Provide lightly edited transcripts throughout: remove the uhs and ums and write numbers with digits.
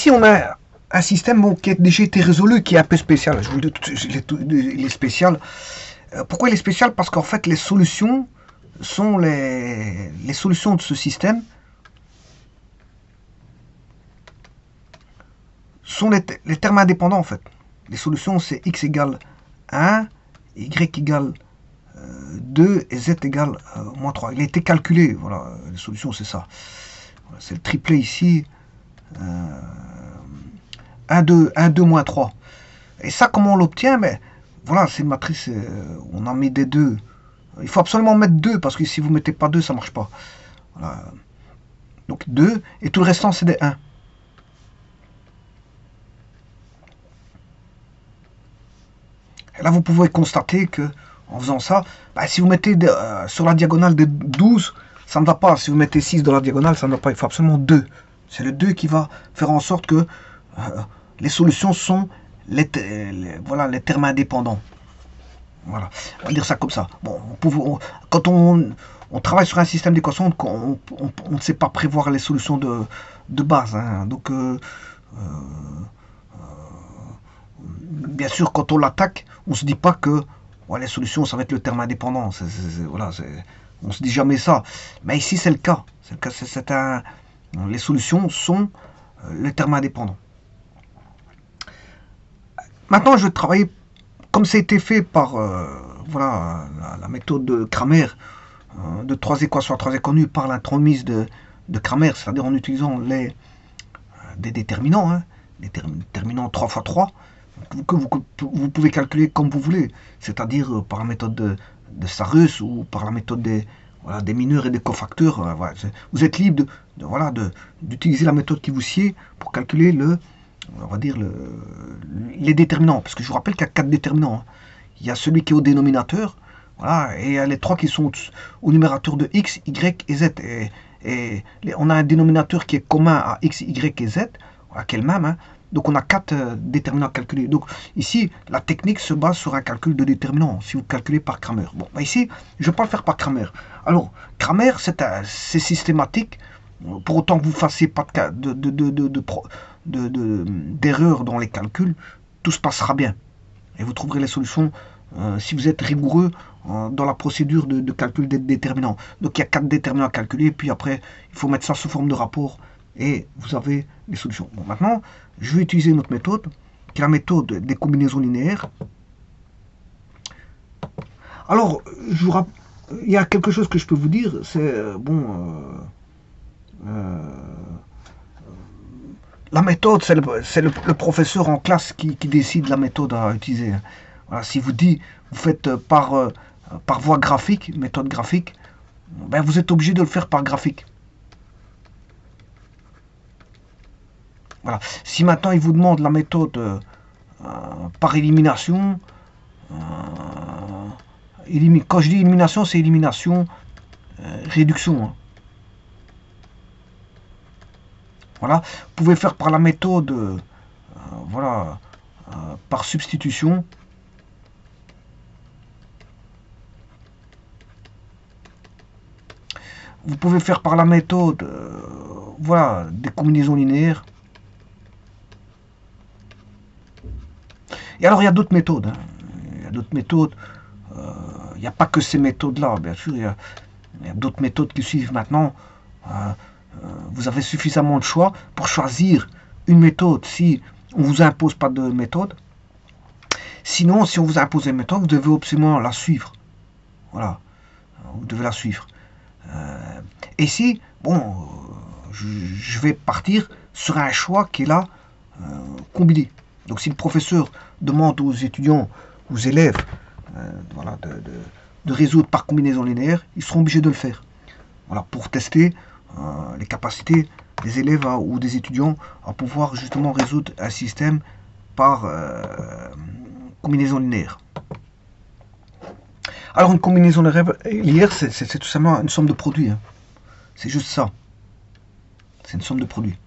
ici, on a un système bon, qui a déjà été résolu, qui est un peu spécial. Je vous le dis tout de suite, il est spécial. Pourquoi il est spécial? Parce qu'en fait, les solutions sont les solutions de ce système sont les termes indépendants, en fait. Les solutions, c'est x égale 1, y égale 2 et z égale moins 3. Il a été calculé, voilà, les solutions, c'est ça. Voilà, c'est le triplet ici. 1, 2, 1, 2, moins 3. Et ça, comment on l'obtient? Mais voilà, c'est une matrice, on a mis des 2. Il faut absolument mettre 2, parce que si vous ne mettez pas 2, ça ne marche pas. Voilà. Donc 2, et tout le restant, c'est des 1. Et là, vous pouvez constater que en faisant ça, bah, si vous mettez sur la diagonale de 12, ça ne va pas. Si vous mettez 6 dans la diagonale, ça ne va pas. Il faut absolument 2. C'est le 2 qui va faire en sorte que les solutions sont voilà, les termes indépendants. Voilà, on va dire ça comme ça. Bon, quand on travaille sur un système d'équations, on ne sait pas prévoir les solutions de base. Hein. Donc, bien sûr, quand on l'attaque, on ne se dit pas que ouais, les solutions, ça va être le terme indépendant. Voilà, on ne se dit jamais ça. Mais ici, c'est le cas. Les solutions sont le terme indépendant. Maintenant, je vais travailler comme ça a été fait par voilà, la méthode de Cramer, de 3 équations à 3 inconnues par l'intromise de Cramer, c'est-à-dire en utilisant des déterminants, hein, des déterminants 3 x 3, que vous pouvez calculer comme vous voulez, c'est-à-dire par la méthode de Sarrus ou par la méthode des mineurs et des cofacteurs. Voilà, vous êtes libre d'utiliser la méthode qui vous sied pour calculer on va dire les déterminants, parce que je vous rappelle qu'il y a 4 déterminants. Hein. Il y a celui qui est au dénominateur, voilà, et il y a les 3 qui sont au numérateur de x, y et z. Et on a un dénominateur qui est commun à x, y et z, voilà, qui est le même. Hein. Donc on a 4 déterminants à calculer. Donc ici, la technique se base sur un calcul de déterminants, si vous calculez par Cramer. Bon, bah ici, je ne vais pas le faire par Cramer. Alors, Cramer, c'est systématique, pour autant que vous ne fassiez pas d'erreur dans les calculs, tout se passera bien. Et vous trouverez les solutions si vous êtes rigoureux dans la procédure de calcul des déterminants. Donc il y a 4 déterminants à calculer, puis après, il faut mettre ça sous forme de rapport, et vous avez les solutions. Bon, maintenant, je vais utiliser une autre méthode, qui est la méthode des combinaisons linéaires. Alors, il y a quelque chose que je peux vous dire, c'est, la méthode, c'est le professeur en classe qui décide la méthode à utiliser. Voilà, si vous dit, vous faites par voie graphique, méthode graphique, ben vous êtes obligé de le faire par graphique. Voilà. Si maintenant il vous demande la méthode par élimination, quand je dis élimination, c'est élimination, réduction. Hein. Voilà. Vous pouvez faire par la méthode, voilà, par substitution. Vous pouvez faire par la méthode, voilà, des combinaisons linéaires. Et alors, il y a d'autres méthodes. Hein. Il y a d'autres méthodes. Il n'y a pas que ces méthodes-là, bien sûr. Il y a d'autres méthodes qui suivent maintenant. Vous avez suffisamment de choix pour choisir une méthode si on ne vous impose pas de méthode. Sinon, si on vous impose une méthode, vous devez absolument la suivre. Voilà. Vous devez la suivre. Et ici, bon, je vais partir sur un choix qui est là, combiné. Donc si le professeur demande aux étudiants, aux élèves, voilà, de résoudre par combinaison linéaire, ils seront obligés de le faire. Voilà, pour tester les capacités des élèves ou des étudiants à pouvoir justement résoudre un système par combinaison linéaire. Alors une combinaison linéaire, c'est tout simplement une somme de produits. Hein. C'est juste ça. C'est une somme de produits.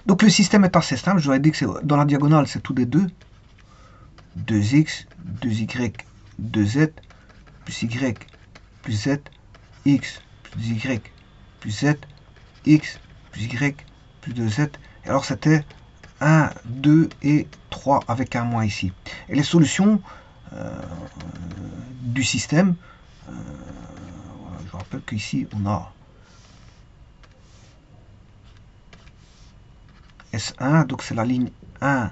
Donc le système est assez simple. Je vous ai dit que dans la diagonale, c'est tout des 2. 2x, 2y, 2z, plus y, plus z, x, plus y, plus z, x, plus y plus 2z. Et alors c'était 1, 2 et 3 avec un moins ici. Et les solutions du système, voilà, je vous rappelle qu'ici on a S1, donc c'est la ligne 1,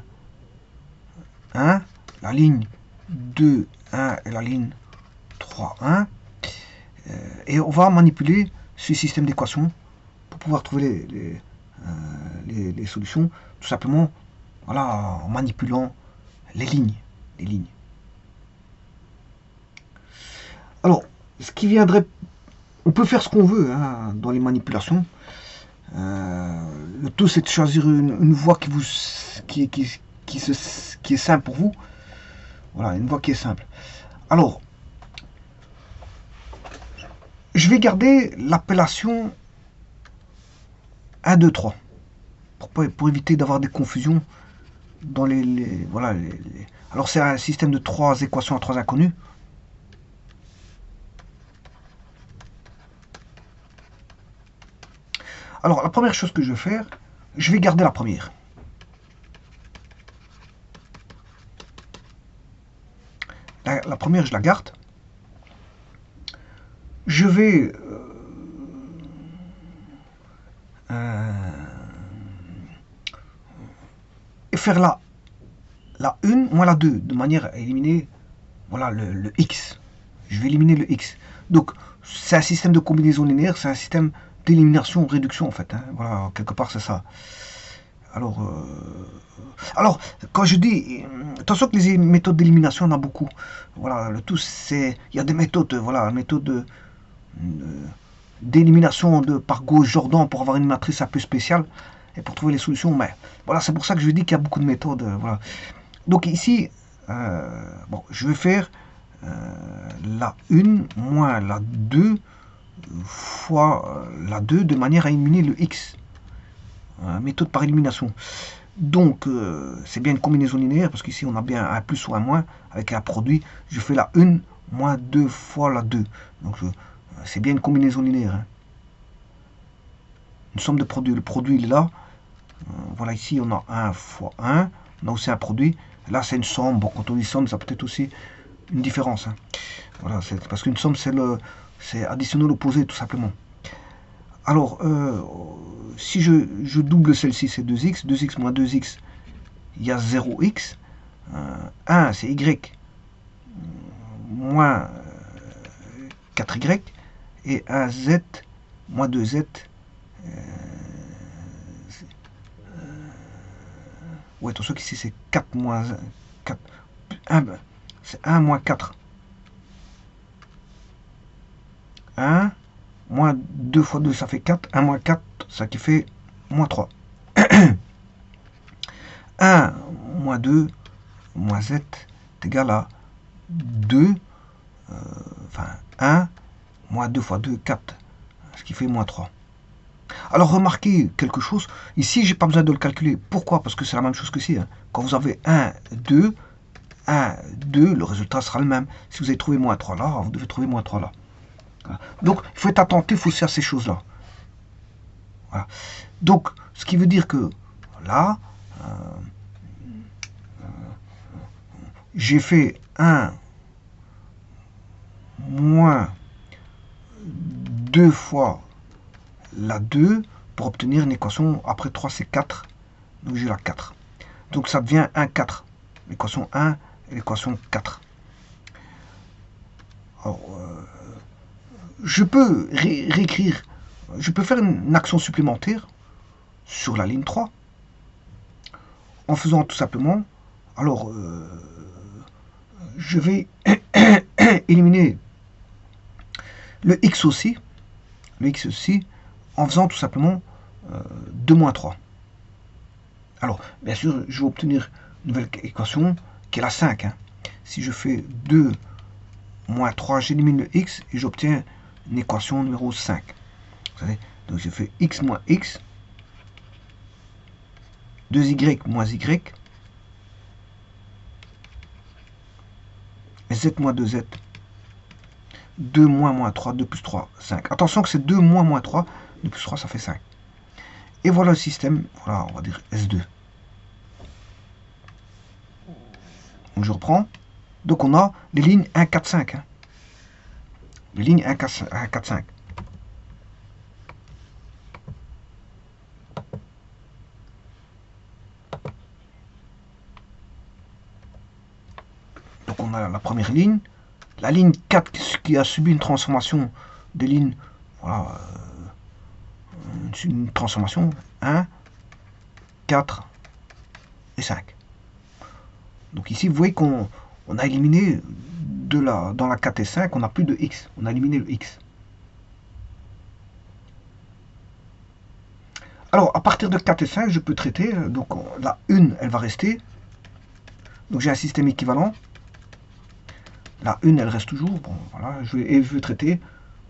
1, la ligne 2, 1 et la ligne 3, 1. Et on va manipuler ce système d'équations pour pouvoir trouver les solutions, tout simplement voilà, en manipulant les lignes. Alors, ce qui viendrait, on peut faire ce qu'on veut hein, dans les manipulations. Le tout c'est de choisir une voie qui est simple pour vous. Voilà, une voie qui est simple. Alors, je vais garder l'appellation 1, 2, 3 pour éviter d'avoir des confusions dans voilà. Alors c'est un système de 3 équations à 3 inconnus. Alors la première chose que je vais faire, je vais garder la première. La première, je la garde. Je vais faire la 1 moins la 2 de manière à éliminer voilà, le x. Je vais éliminer le x. Donc c'est un système de combinaison linéaire, c'est un système d'élimination, réduction en fait. Hein. Voilà, quelque part c'est ça. Alors, quand je dis, attention que les méthodes d'élimination, on a beaucoup. Voilà, le tout c'est, il y a des méthodes, voilà, méthode d'élimination par Gauss-Jordan pour avoir une matrice un peu spéciale et pour trouver les solutions. Mais voilà, c'est pour ça que je dis qu'il y a beaucoup de méthodes. Voilà. Donc ici, bon, je vais faire la 1 moins la 2 fois la 2 de manière à éliminer le x. Méthode par élimination. Donc, c'est bien une combinaison linéaire, parce qu'ici, on a bien un plus ou un moins, avec un produit. Je fais la 1 moins 2 fois la 2. Donc, c'est bien une combinaison linéaire. Hein. Une somme de produits. Le produit, il est là. Voilà, ici, on a 1 fois 1. On a aussi un produit. Là, c'est une somme. Bon, quand on dit somme, ça peut être aussi une différence. Hein. Voilà, parce qu'une somme, c'est additionner l'opposé, tout simplement. Alors, si je double celle-ci, c'est 2x. 2x moins 2x, il y a 0x. 1, c'est y moins 4y. Et 1z moins 2z. Ouais, attention qu'ici, c'est 4 moins 4. 1, c'est 1 moins 4. 1 moins 2 fois 2, ça fait 4. 1 moins 4, ça qui fait moins 3. 1 moins 2 moins z est égal à 2. Enfin, 1 moins 2 fois 2, 4. Ce qui fait moins 3. Alors, remarquez quelque chose. Ici, j'ai pas besoin de le calculer. Pourquoi? Parce que c'est la même chose que ici. Hein. Quand vous avez 1, 2, 1, 2, le résultat sera le même. Si vous avez trouvé moins 3 là, vous devez trouver moins 3 là. Donc, il faut être attentif aussi à ces choses-là. Voilà. Donc, ce qui veut dire que là, j'ai fait 1 moins 2 fois la 2 pour obtenir une équation. Après 3, c'est 4. Donc, j'ai la 4. Donc, ça devient 1, 4. L'équation 1 et l'équation 4. Alors, je peux réécrire, je peux faire une action supplémentaire sur la ligne 3 en faisant tout simplement, alors je vais éliminer le x aussi en faisant tout simplement 2 moins 3. Alors, bien sûr, je vais obtenir une nouvelle équation qui est la 5. Hein. Si je fais 2 moins 3, j'élimine le x et j'obtiens une équation numéro 5. Vous savez, donc je fais x moins x, 2y moins y, et z moins 2z, 2 moins moins 3, 2 plus 3, 5. Attention que c'est 2 moins moins 3, 2 plus 3, ça fait 5. Et voilà le système, voilà, on va dire S2. Donc je reprends. Donc on a les lignes 1, 4, 5. Hein. Les lignes 1, 4, 5. Donc on a la première ligne. La ligne 4 qui a subi une transformation des lignes, voilà, une transformation 1, 4 et 5. Donc ici, vous voyez qu'on a éliminé dans la 4 et 5, on n'a plus de x. On a éliminé le x. Alors, à partir de 4 et 5, je peux traiter. Donc, la 1, elle va rester. Donc, j'ai un système équivalent. La 1, elle reste toujours. Bon, voilà, je veux traiter.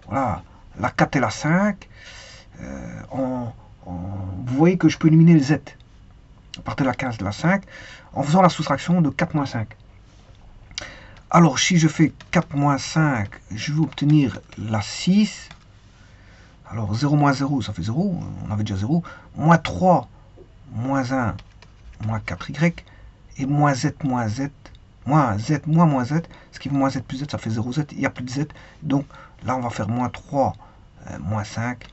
Voilà, la 4 et la 5. Vous voyez que je peux éliminer le z. À partir de la 15 et la 5. En faisant la soustraction de 4 moins 5. Alors, si je fais 4 moins 5, je vais obtenir la 6. Alors, 0 moins 0, ça fait 0. On avait déjà 0. Moins 3, moins 1, moins 4y. Et moins z, moins z. Moins z, moins z. Ce qui fait moins z plus z, ça fait 0z. Il n'y a plus de z. Donc, là, on va faire moins 3, moins 5,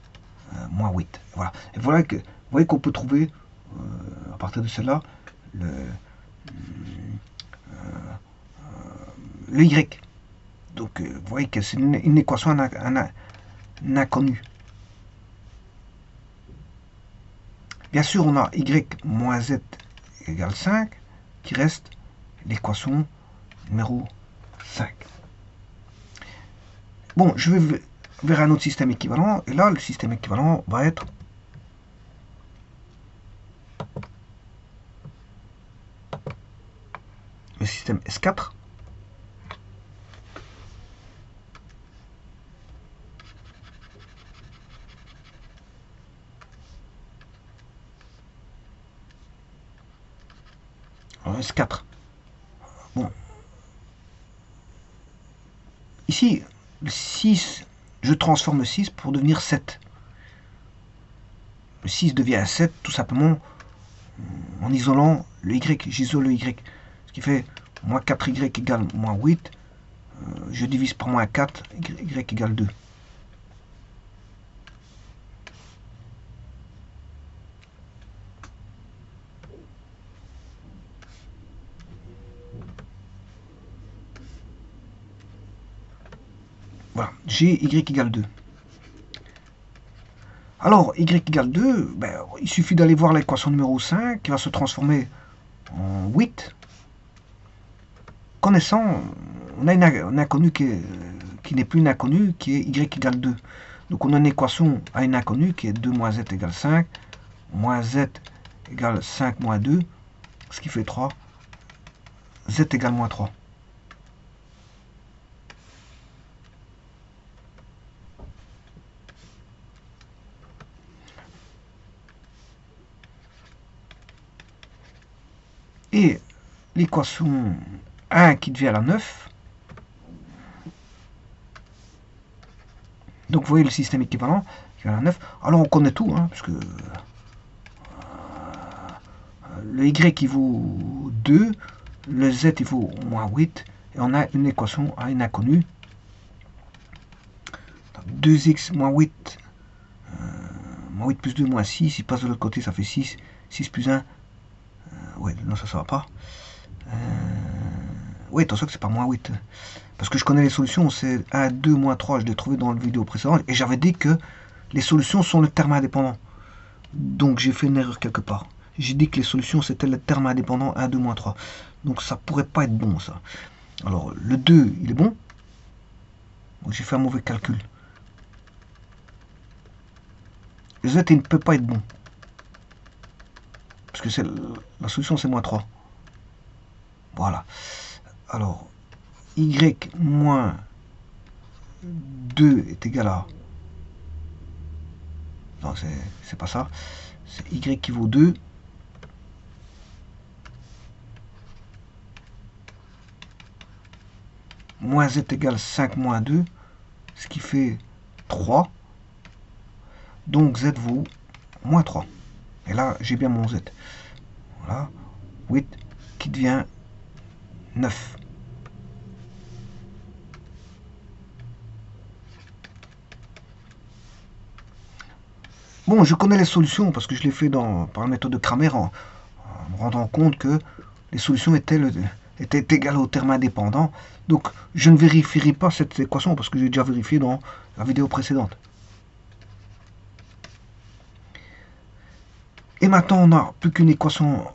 moins 8. Voilà. Et voilà que, vous voyez qu'on peut trouver, à partir de celle-là, le y. Donc, vous voyez que c'est une équation un inconnu. Bien sûr, on a y moins z égale 5, qui reste l'équation numéro 5. Bon, je vais vers un autre système équivalent, et là, le système équivalent va être le système S4. Alors, S4. Bon. Ici, le 6, je transforme le 6 pour devenir 7. Le 6 devient 7 tout simplement en isolant le y. J'isole le y. Ce qui fait moins 4y égale moins 8. Je divise par moins 4, y égale 2. Voilà, j'ai y égale 2. Alors, y égale 2, ben, il suffit d'aller voir l'équation numéro 5 qui va se transformer en 8. Connaissant, on a une inconnue qui n'est plus une inconnue, qui est y égale 2. Donc on a une équation à une inconnue qui est 2 moins z égale 5, moins z égale 5 moins 2, ce qui fait 3, z égale moins 3. Et l'équation 1 qui devient la 9. Donc vous voyez le système équivalent qui devient la 9. Alors on connaît tout, hein, puisque le y qui vaut 2, le z il vaut moins 8, et on a une équation à une inconnue. 2x moins 8, moins 8 plus 2 moins 6, il passe de l'autre côté, ça fait 6, 6 plus 1, ouais, non ça va pas. Oui, attention que c'est pas moins 8. Parce que je connais les solutions, c'est 1, 2, moins 3, je l'ai trouvé dans la vidéo précédente, et j'avais dit que les solutions sont le terme indépendant. Donc j'ai fait une erreur quelque part. J'ai dit que les solutions c'était le terme indépendant 1, 2, moins 3. Donc ça pourrait pas être bon ça. Alors le 2 il est bon. Donc j'ai fait un mauvais calcul. Le z il ne peut pas être bon. Parce que la solution c'est moins 3. Voilà. Alors, y moins 2 est égal à... Non, c'est pas ça. C'est y qui vaut 2. Moins z égale 5 moins 2. Ce qui fait 3. Donc z vaut moins 3. Et là, j'ai bien mon Z. Voilà. 8 qui devient 9. Bon, je connais les solutions parce que je l'ai fait par la méthode de Cramer en me rendant compte que les solutions étaient égales au terme indépendant. Donc, je ne vérifierai pas cette équation parce que j'ai déjà vérifié dans la vidéo précédente. Et maintenant, on n'a plus qu'une équation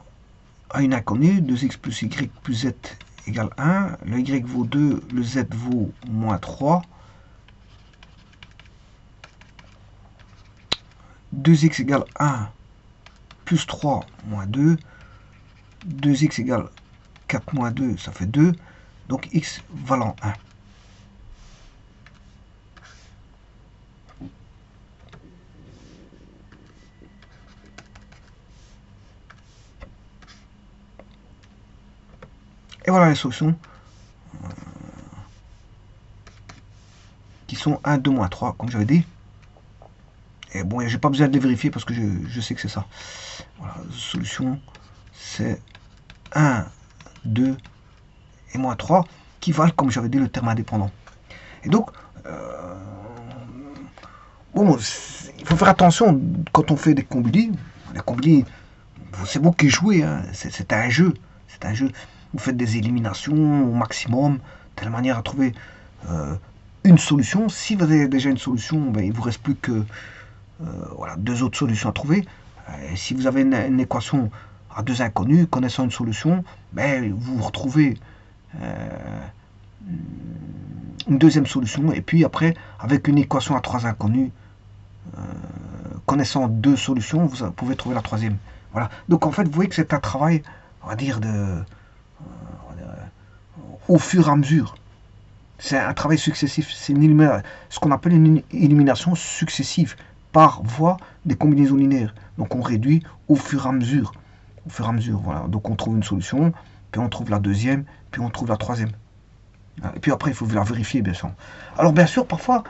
à une inconnue, 2x plus y plus z égale 1. Le y vaut 2, le z vaut moins 3. 2x égale 1 plus 3 moins 2. 2x égale 4 moins 2, ça fait 2. Donc x valant 1. Et voilà les solutions qui sont 1, 2, moins 3, comme j'avais dit. Et bon, j'ai pas besoin de les vérifier parce que je sais que c'est ça. Voilà, solution, c'est 1, 2 et moins 3 qui valent, comme j'avais dit, le terme indépendant. Et donc, bon, il faut faire attention quand on fait des combini. Les combini, c'est vous qui jouez, hein. C'est un jeu. C'est un jeu. Vous faites des éliminations au maximum, de telle manière à trouver une solution. Si vous avez déjà une solution, ben, il ne vous reste plus que voilà, 2 autres solutions à trouver. Et si vous avez une équation à 2 inconnus, connaissant une solution, ben, vous retrouvez une deuxième solution. Et puis après, avec une équation à 3 inconnus, connaissant 2 solutions, vous pouvez trouver la troisième. Voilà. Donc en fait, vous voyez que c'est un travail, on va dire, au fur et à mesure. C'est un travail successif. C'est ce qu'on appelle une élimination successive par voie des combinaisons linéaires. Donc on réduit au fur et à mesure. Au fur et à mesure, voilà. Donc on trouve une solution, puis on trouve la deuxième, puis on trouve la troisième. Et puis après, il faut la vérifier, bien sûr. Alors bien sûr, parfois,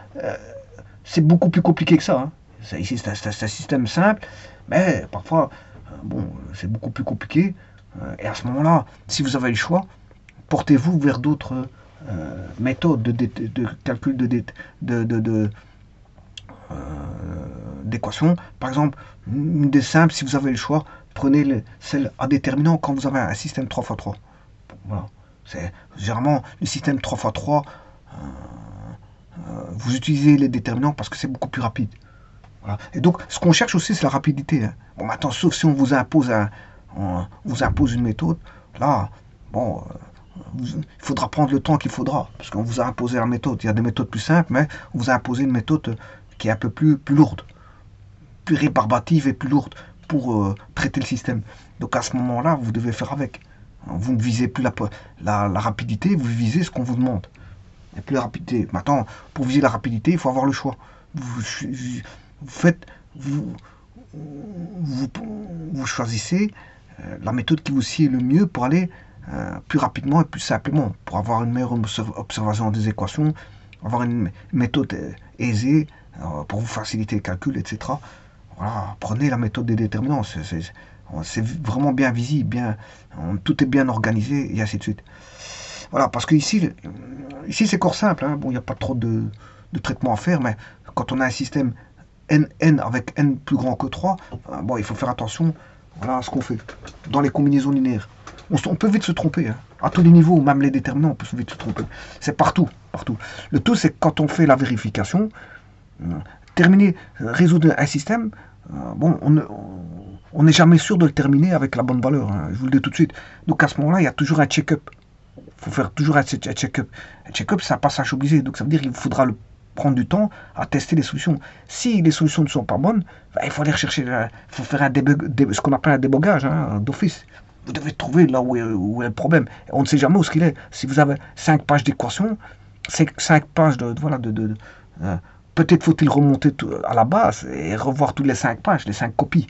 c'est beaucoup plus compliqué que ça. Hein. Ici, c'est un système simple, mais parfois, bon, c'est beaucoup plus compliqué. Et à ce moment-là, si vous avez le choix, portez-vous vers d'autres méthodes de calcul d'équations. Par exemple, une des simples, si vous avez le choix, prenez celle à déterminant quand vous avez un système 3x3. Voilà. C'est généralement le système 3x3, vous utilisez les déterminants parce que c'est beaucoup plus rapide. Voilà. Et donc, ce qu'on cherche aussi, c'est la rapidité. Hein. Bon, maintenant, sauf si on vous impose une méthode, là, bon, il faudra prendre le temps qu'il faudra, parce qu'on vous a imposé la méthode. Il y a des méthodes plus simples, mais on vous a imposé une méthode qui est un peu plus lourde, plus rébarbative et plus lourde pour traiter le système. Donc à ce moment-là, vous devez faire avec. Vous ne visez plus la rapidité, vous visez ce qu'on vous demande. Il n'y a plus la rapidité. Maintenant, pour viser la rapidité, il faut avoir le choix. Vous choisissez la méthode qui vous sied le mieux pour aller plus rapidement et plus simplement, pour avoir une meilleure observation des équations, avoir une méthode aisée pour vous faciliter le calcul, etc. Voilà, prenez la méthode des déterminants, c'est vraiment bien visible, tout est bien organisé, et ainsi de suite. Voilà, parce que ici c'est corps simple, hein. Bon, il n'y a pas trop de traitement à faire, mais quand on a un système n avec n plus grand que 3, bon, il faut faire attention, voilà, à ce qu'on fait dans les combinaisons linéaires. On peut vite se tromper, hein. À tous les niveaux, même les déterminants, on peut vite se tromper. C'est partout. Le tout, c'est que quand on fait la vérification, résoudre un système, bon, on n'est jamais sûr de le terminer avec la bonne valeur, hein, je vous le dis tout de suite. Donc à ce moment-là, il y a toujours un check-up. Il faut faire toujours un check-up. Un check-up, c'est un passage obligé, donc ça veut dire qu'il faudra prendre du temps à tester les solutions. Si les solutions ne sont pas bonnes, il faut aller rechercher, il faut faire ce qu'on appelle un débogage, hein, d'office. Vous devez trouver là où est le problème. On ne sait jamais où ce qu'il est. Si vous avez 5 pages d'équations, 5 pages peut-être faut-il remonter à la base et revoir toutes les 5 pages, les 5 copies.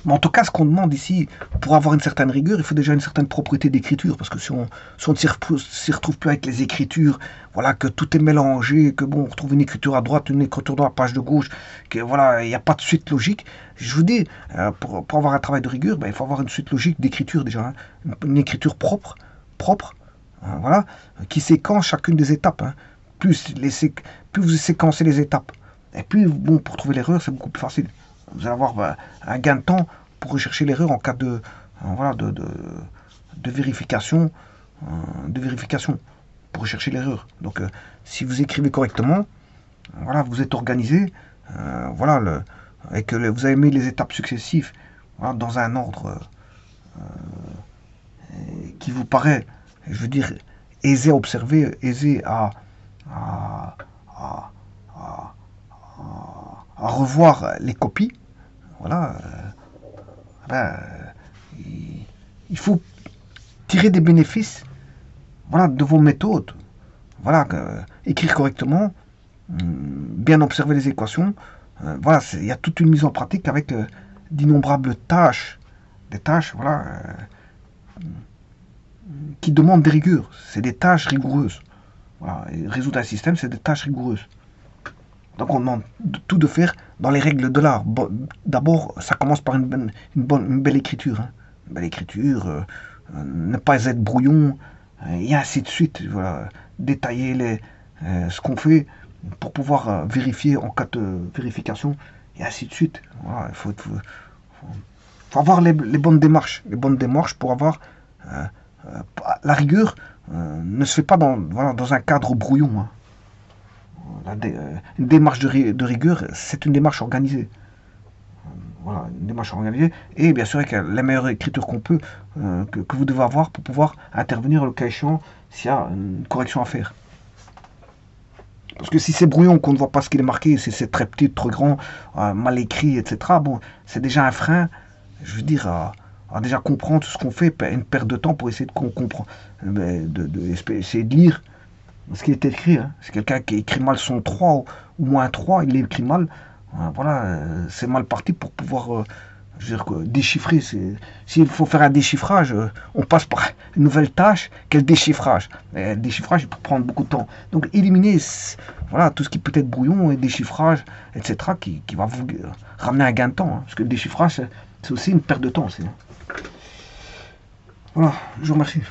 Mais en tout cas, ce qu'on demande ici, pour avoir une certaine rigueur, il faut déjà une certaine propreté d'écriture. Parce que si on ne s'y retrouve plus avec les écritures, voilà, que tout est mélangé, que bon, on retrouve une écriture à droite, une écriture à la page de gauche, que voilà, il n'y a pas de suite logique. Je vous dis, pour avoir un travail de rigueur, ben, il faut avoir une suite logique d'écriture déjà. Hein. Une écriture propre, voilà, qui séquence chacune des étapes. Hein. Plus vous séquencez les étapes, et plus, bon, pour trouver l'erreur, c'est beaucoup plus facile. Vous allez avoir un gain de temps pour rechercher l'erreur en cas voilà, de vérification, pour rechercher l'erreur. Donc, si vous écrivez correctement, voilà, vous êtes organisé, voilà, et que vous avez mis les étapes successives, voilà, dans un ordre qui vous paraît, je veux dire, aisé à observer, aisé à, à, à, à revoir les copies, voilà, ben, il faut tirer des bénéfices, voilà, de vos méthodes, voilà, écrire correctement, bien observer les équations, voilà, il y a toute une mise en pratique avec d'innombrables tâches, des tâches, voilà, qui demandent des rigueurs, c'est des tâches rigoureuses, voilà, et résoudre un système, c'est des tâches rigoureuses. Donc on demande tout de faire dans les règles de l'art. Bon, d'abord, ça commence par une belle écriture. Hein. Une belle écriture, ne pas être brouillon, et ainsi de suite. Voilà. Détailler ce qu'on fait pour pouvoir vérifier en cas de vérification, et ainsi de suite. Voilà, il faut avoir les bonnes démarches. Les bonnes démarches pour avoir... la rigueur ne se fait pas dans un cadre brouillon. Hein. Une démarche de rigueur, c'est une démarche organisée. Voilà, une démarche organisée. Et bien sûr, avec la meilleure écriture qu'on peut, que vous devez avoir pour pouvoir intervenir le cas échéant s'il y a une correction à faire. Parce que si c'est brouillon, qu'on ne voit pas ce qu'il est marqué, si c'est très petit, trop grand, mal écrit, etc., bon, c'est déjà un frein, je veux dire, à déjà comprendre ce qu'on fait, une perte de temps pour essayer de comprendre, essayer de lire ce qui est écrit. Hein. C'est quelqu'un qui écrit mal son 3 ou moins 3, il écrit mal. Voilà, c'est mal parti pour pouvoir je veux dire, déchiffrer. S'il faut faire un déchiffrage, on passe par une nouvelle tâche quel déchiffrage. Et le déchiffrage, il peut prendre beaucoup de temps. Donc éliminer voilà, tout ce qui peut être brouillon et déchiffrage, etc., qui va vous ramener un gain de temps. Hein. Parce que le déchiffrage, c'est aussi une perte de temps. Aussi, hein. Voilà, je vous remercie.